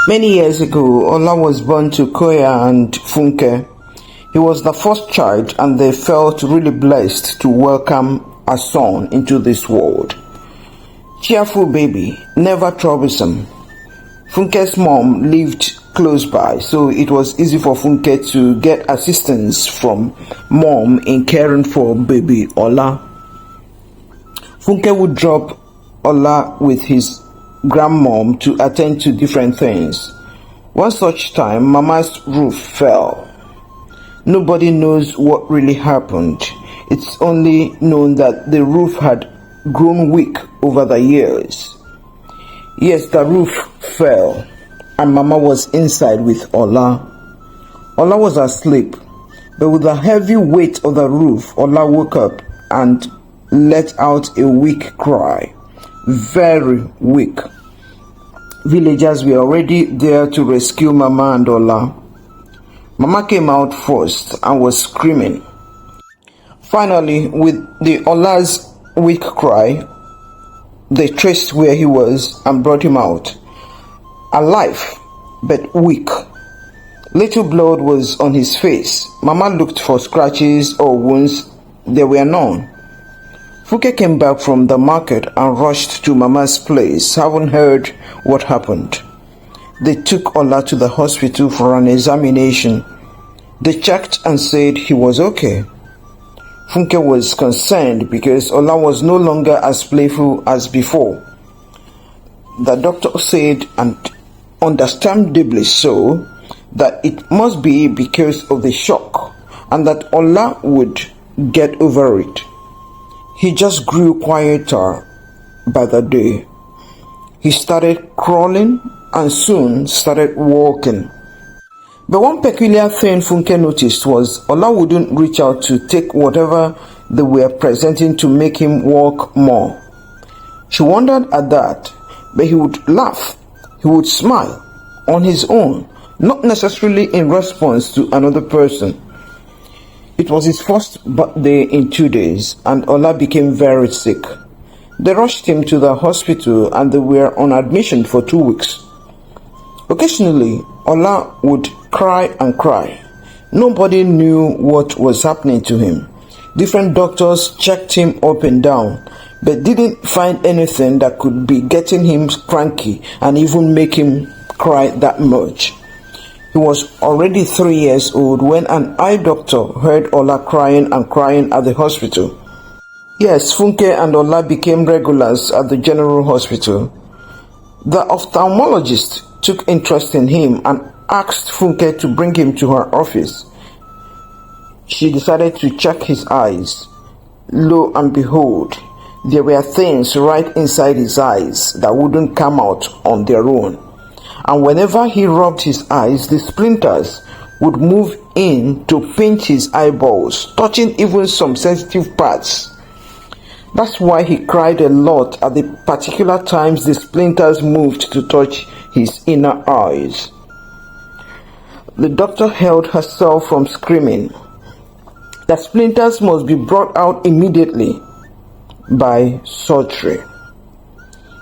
Many years ago, Ola was born to Koya and Funke. He was the first child and they felt really blessed to welcome a son into this world. Cheerful baby, never troublesome. Funke's mom lived close by, so it was easy for Funke to get assistance from mom in caring for baby Ola. Funke would drop Ola with his grandmom to attend to different things. One such time, Mama's roof fell. Nobody knows what really happened. It's only known that the roof had grown weak over the years. Yes, the roof fell, and Mama was inside with Ola. Ola was asleep, but with the heavy weight of the roof, Ola woke up and let out a weak cry. Very weak. Villagers were already there to rescue Mama and Ola. Mama came out first and was screaming. Finally, with the Ola's weak cry, they traced where he was and brought him out. Alive, but weak. Little blood was on his face. Mama looked for scratches or wounds. There were none. Funke came back from the market and rushed to Mama's place, having heard what happened. They took Ola to the hospital for an examination. They checked and said he was okay. Funke was concerned because Ola was no longer as playful as before. The doctor said, and understandably so, that it must be because of the shock and that Ola would get over it. He just grew quieter by the day. He started crawling and soon started walking. But one peculiar thing Funke noticed was Ola wouldn't reach out to take whatever they were presenting to make him walk more. She wondered at that, but he would laugh, he would smile on his own, not necessarily in response to another person. It was his first birthday in 2 days, and Ola became very sick. They rushed him to the hospital and they were on admission for 2 weeks. Occasionally, Ola would cry and cry. Nobody knew what was happening to him. Different doctors checked him up and down, but didn't find anything that could be getting him cranky and even make him cry that much. He was already 3 years old when an eye doctor heard Ola crying and crying at the hospital. Yes, Funke and Ola became regulars at the general hospital. The ophthalmologist took interest in him and asked Funke to bring him to her office. She decided to check his eyes. Lo and behold, there were things right inside his eyes that wouldn't come out on their own. And whenever he rubbed his eyes, the splinters would move in to pinch his eyeballs, touching even some sensitive parts. That's why he cried a lot at the particular times the splinters moved to touch his inner eyes. The doctor held herself from screaming. The splinters must be brought out immediately by surgery.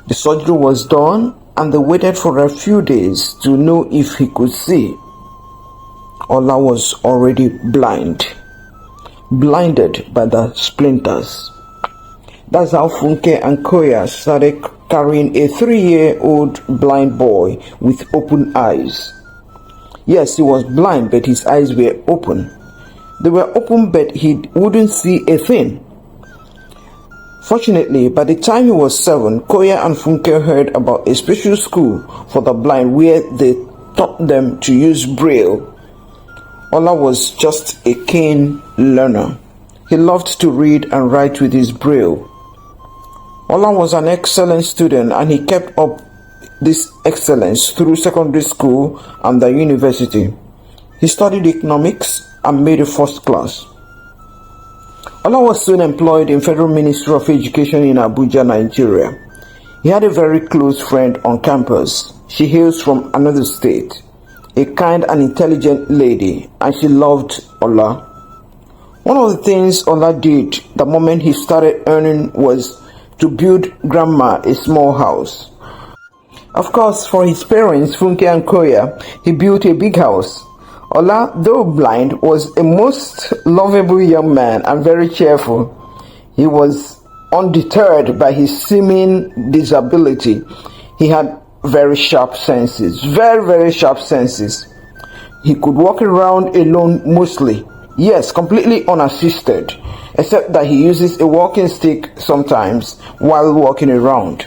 The surgery was done, and they waited for a few days to know if he could see. Ola was already blinded by the splinters. That's how Funke and Koya started carrying a 3-year-old blind boy with open eyes. Yes, he was blind, but his eyes were open. They were open, but he wouldn't see a thing. Fortunately, by the time he was 7, Koya and Funke heard about a special school for the blind where they taught them to use Braille. Ola was just a keen learner. He loved to read and write with his Braille. Ola was an excellent student and he kept up this excellence through secondary school and the university. He studied economics and made a first class. Ola was soon employed in Federal Ministry of Education in Abuja, Nigeria. He had a very close friend on campus. She hails from another state, a kind and intelligent lady, and she loved Ola. One of the things Ola did the moment he started earning was to build Grandma a small house. Of course, for his parents, Funke and Koya, he built a big house. Ola, though blind, was a most lovable young man and very cheerful. He was undeterred by his seeming disability. He had very sharp senses, very sharp senses. He could walk around alone mostly. Yes, completely unassisted, except that he uses a walking stick sometimes while walking around.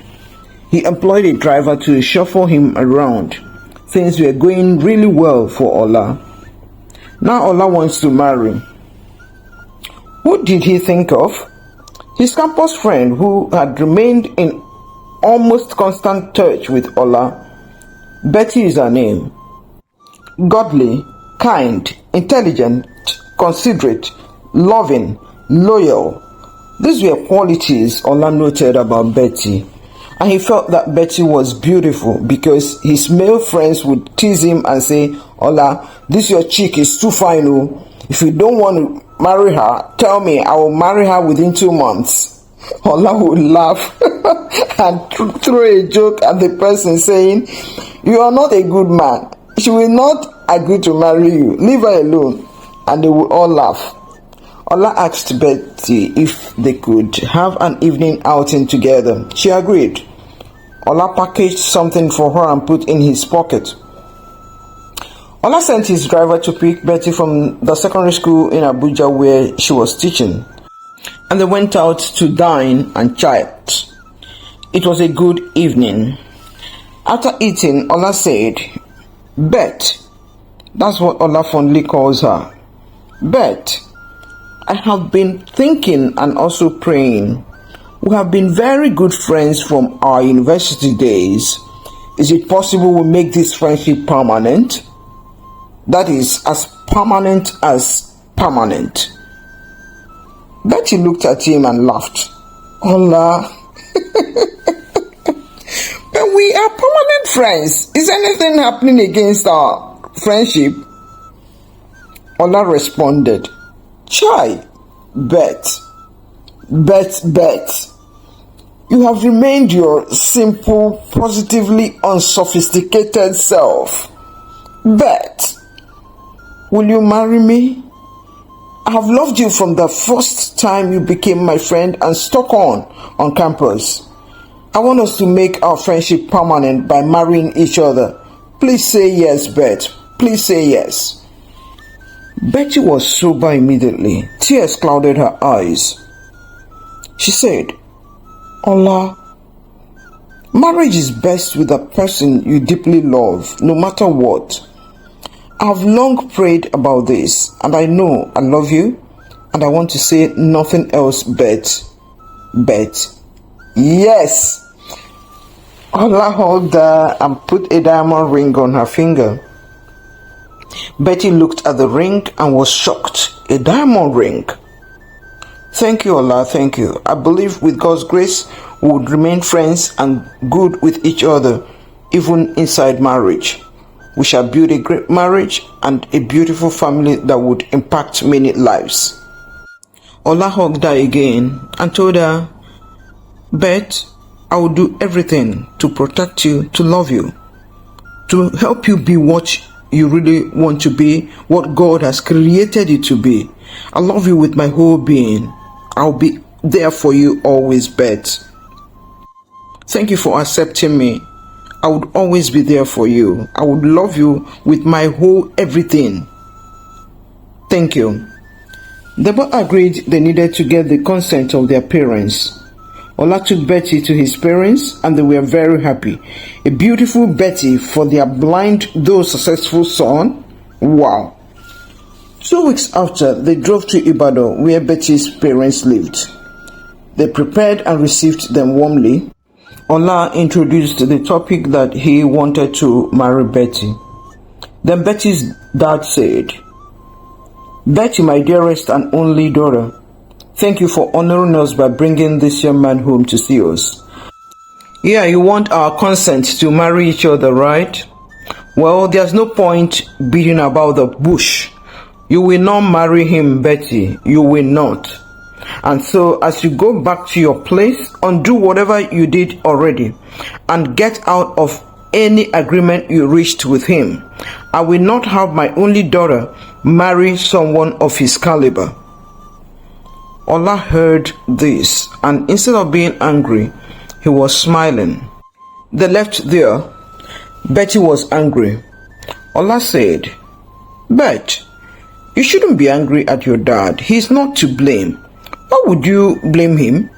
He employed a driver to chauffeur him around. Things were going really well for Ola. Now Ola wants to marry. Who did he think of? His campus friend who had remained in almost constant touch with Ola. Betty is her name. Godly, kind, intelligent, considerate, loving, loyal. These were qualities Ola noted about Betty. And he felt that Betty was beautiful because his male friends would tease him and say, Ola, this your chick is too fine. Oh. If you don't want to marry her, tell me, I will marry her within 2 months. Ola would laugh and throw a joke at the person saying, you are not a good man. She will not agree to marry you. Leave her alone. And they will all laugh. Ola asked Betty if they could have an evening outing together. She agreed. Ola packaged something for her and put in his pocket. Ola sent his driver to pick Betty from the secondary school in Abuja where she was teaching. And they went out to dine and chat. It was a good evening. After eating, Ola said, Bet. That's what Ola fondly calls her. Bet. I have been thinking and also praying. We have been very good friends from our university days. Is it possible we make this friendship permanent? That is, as permanent as permanent. Betty looked at him and laughed. Ola, but we are permanent friends. Is anything happening against our friendship? Ola responded, Chai, Bet. You have remained your simple, positively unsophisticated self. Bet, will you marry me? I have loved you from the first time you became my friend and stuck on campus. I want us to make our friendship permanent by marrying each other. Please say yes, Bet. Please say yes. Betty was sober immediately. Tears clouded her eyes. She said, Ola, marriage is best with the person you deeply love, no matter what. I have long prayed about this, and I know I love you, and I want to say nothing else but yes. Ola hugged her and put a diamond ring on her finger. Betty looked at the ring and was shocked. A diamond ring. Thank you, Ola, thank you. I believe with God's grace we would remain friends and good with each other, even inside marriage. We shall build a great marriage and a beautiful family that would impact many lives. Ola hugged her again and told her, Bet, I will do everything to protect you, to love you, to help you be what you really want to be, what God has created you to be. I love you with my whole being. I'll be there for you always, Bet. Thank you for accepting me. I would always be there for you. I would love you with my whole everything. Thank you. They both agreed they needed to get the consent of their parents. Ola took Betty to his parents and they were very happy. A beautiful Betty for their blind though successful son. Wow. 2 weeks after, they drove to Ibadan where Betty's parents lived. They prepared and received them warmly. Ola introduced the topic that he wanted to marry Betty. Then Betty's dad said, Betty, my dearest and only daughter, thank you for honoring us by bringing this young man home to see us. Yeah, you want our consent to marry each other, right? Well, there's no point beating about the bush. You will not marry him, Betty. You will not. And so, as you go back to your place, undo whatever you did already and get out of any agreement you reached with him. I will not have my only daughter marry someone of his caliber. Ola heard this, and instead of being angry, he was smiling. They left there. Betty was angry. Ola said, "Bet, you shouldn't be angry at your dad. He's not to blame. Why would you blame him?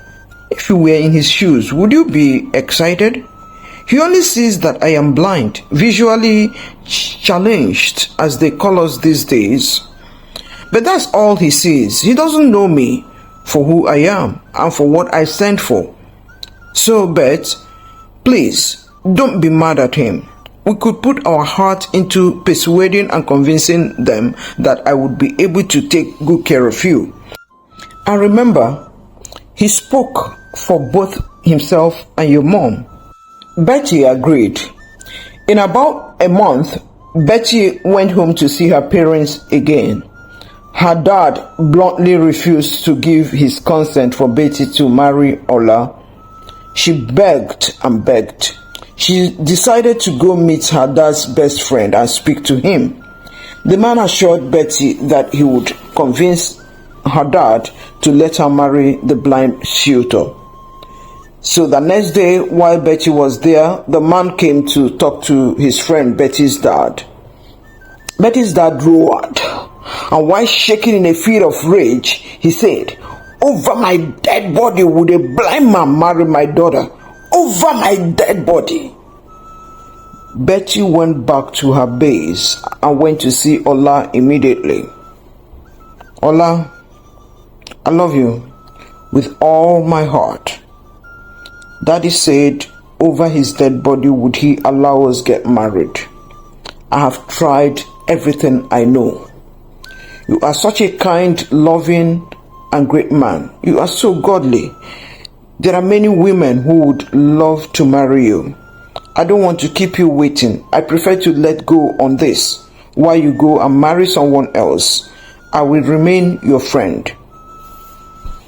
If you were in his shoes, would you be excited? He only sees that I am blind, visually challenged, as they call us these days. But that's all he sees. He doesn't know me for who I am and for what I stand for. So, Bet, please, don't be mad at him. We could put our heart into persuading and convincing them that I would be able to take good care of you." And remember, he spoke for both himself and your mom. Betty agreed. In about a month, Betty went home to see her parents again. Her dad bluntly refused to give his consent for Betty to marry Ola. She begged and begged. She decided to go meet her dad's best friend and speak to him. The man assured Betty that he would convince her dad to let her marry the blind suitor. So the next day, while Betty was there, the man came to talk to his friend Betty's dad. Betty's dad roared, and while shaking in a fit of rage, he said, "Over my dead body would a blind man marry my daughter? Over my dead body!" Betty went back to her base and went to see Ola immediately. "Ola, I love you with all my heart. Daddy said over his dead body would he allow us get married. I have tried everything I know. You are such a kind, loving, and great man. You are so godly. There are many women who would love to marry you. I don't want to keep you waiting. I prefer to let go on this while you go and marry someone else. I will remain your friend."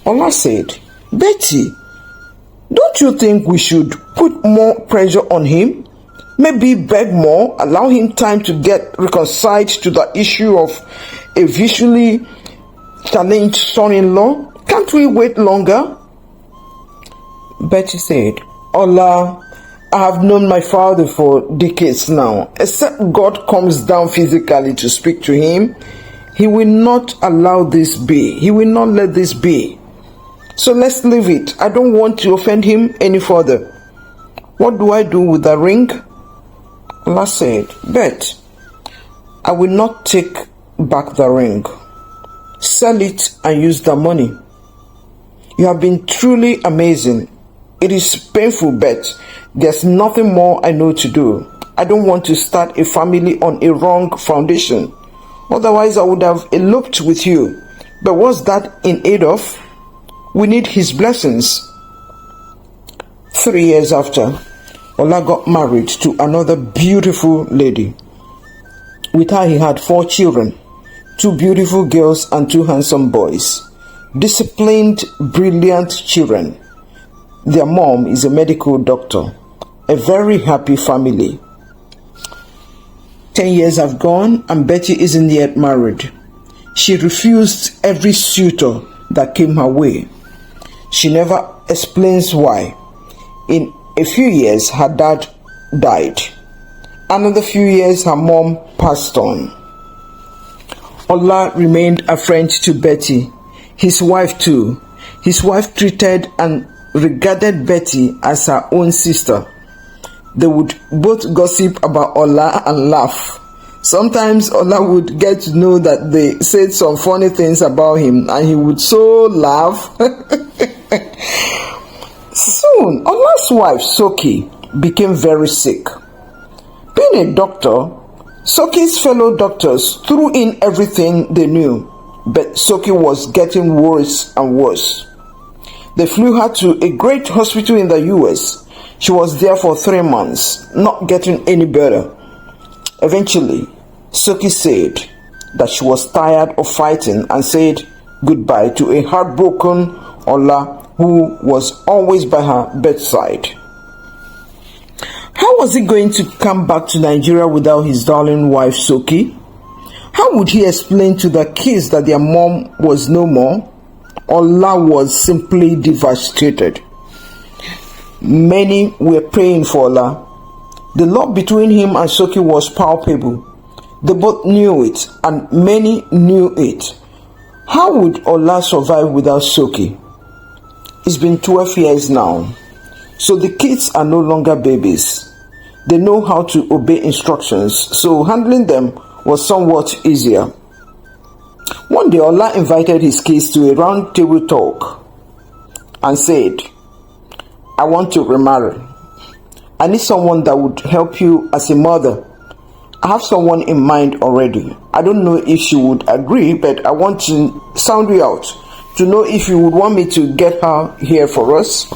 Ola said, "Betty, don't you think we should put more pressure on him? Maybe beg more, allow him time to get reconciled to the issue of a visually challenged son-in-law? Can't we wait longer?" Betty said, "Ola, I have known my father for decades now. Except God comes down physically to speak to him, he will not allow this be. He will not let this be. So let's leave it. I don't want to offend him any further. What do I do with the ring?" Ola said, "Bet, I will not take back the ring. Sell it and use the money. You have been truly amazing. It is painful, Bet. There's nothing more I know to do. I don't want to start a family on a wrong foundation. Otherwise, I would have eloped with you. But what's that in aid of? We need his blessings." 3 years after, Ola got married to another beautiful lady. With her, he had 4 children, 2 beautiful girls and 2 handsome boys. Disciplined, brilliant children. Their mom is a medical doctor. A very happy family. 10 years have gone and Betty isn't yet married. She refused every suitor that came her way. She never explains why. In a few years, her dad died. Another few years, her mom passed on. Ola remained a friend to Betty, his wife too. His wife treated and regarded Betty as her own sister. They would both gossip about Ola and laugh. Sometimes Ola would get to know that they said some funny things about him and he would so laugh. Soon, Ola's wife, Soki, became very sick. Being a doctor, Soki's fellow doctors threw in everything they knew, but Soki was getting worse and worse. They flew her to a great hospital in the US. She was there for 3 months, not getting any better. Eventually, Soki said that she was tired of fighting and said goodbye to a heartbroken Ola who was always by her bedside. How was he going to come back to Nigeria without his darling wife Soki? How would he explain to the kids that their mom was no more? Ola was simply devastated. Many were praying for Ola. The love between him and Soki was palpable. They both knew it, and many knew it. How would Ola survive without Soki? It's been 12 years now, so the kids are no longer babies. They know how to obey instructions, so handling them was somewhat easier. One day, Ola invited his kids to a round table talk and said, I want to remarry. I need someone that would help you as a mother. I have someone in mind already. I don't know if she would agree, but I want to sound you out to know if you would want me to get her here for us.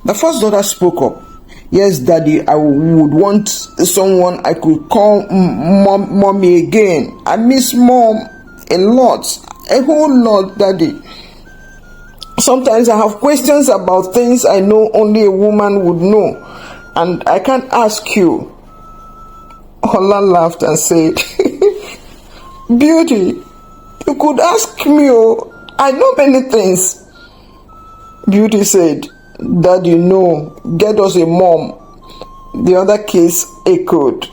The first daughter spoke up. Yes, Daddy, I would want someone I could call mommy again. I miss mom a lot, a whole lot, Daddy. Sometimes I have questions about things I know only a woman would know, and I can't ask you. Ola laughed and said, Beauty, you could ask me, oh, I know many things. Beauty said, Daddy, no, get us a mom. The other kids echoed,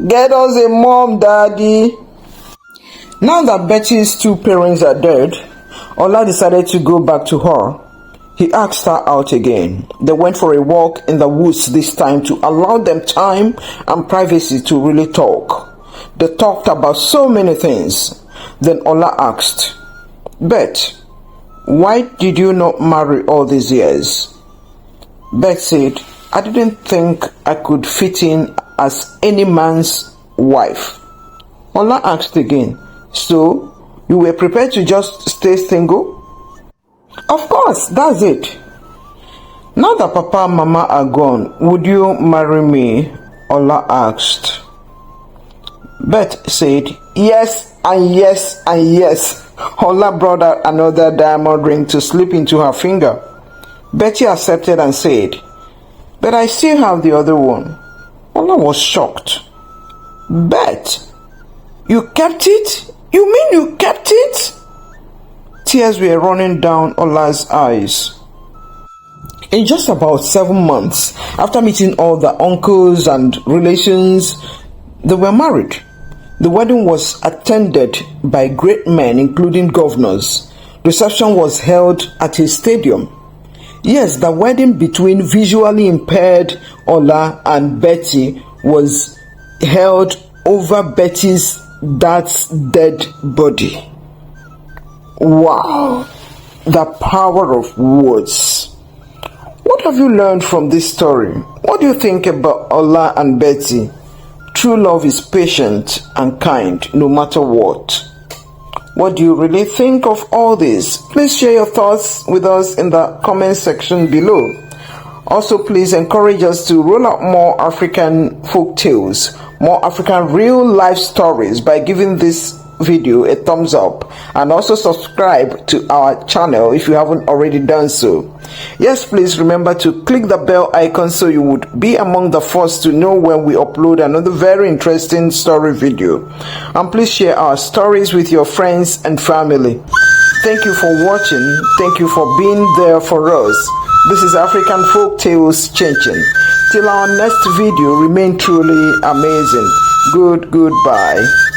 Get us a mom, Daddy. Now that Betty's two parents are dead, Ola decided to go back to her. He asked her out again. They went for a walk in the woods this time to allow them time and privacy to really talk. They talked about so many things. Then Ola asked, Bet, why did you not marry all these years? Bet said, I didn't think I could fit in as any man's wife. Ola asked again, So, you were prepared to just stay single? Of course, that's it. Now that Papa and Mama are gone, would you marry me? Ola asked. Beth said, Yes and yes and yes. Ola brought out another diamond ring to slip into her finger. Betty accepted and said, But I still have the other one. Ola was shocked. Beth, you kept it? You mean you kept it? Tears were running down Ola's eyes. In just about 7 months, after meeting all the uncles and relations, they were married. The wedding was attended by great men, including governors. Reception was held at a stadium. Yes, the wedding between visually impaired Ola and Betty was held over Betty's dad's dead body. Wow, the power of words. What have you learned from this story? What do you think about Ola and Betty? True love is patient and kind no matter what. What do you really think of all this? Please share your thoughts with us in the comment section below. Also, please encourage us to roll out more African folk tales, more African real life stories by giving this video a thumbs up, and also subscribe to our channel if you haven't already done so. Yes, please remember to click the bell icon so you would be among the first to know when we upload another very interesting story video. And please share our stories with your friends and family. Thank you for watching. Thank you for being there for us. This is African Folk Tales ChinChin. Till our next video, remain truly amazing. Goodbye.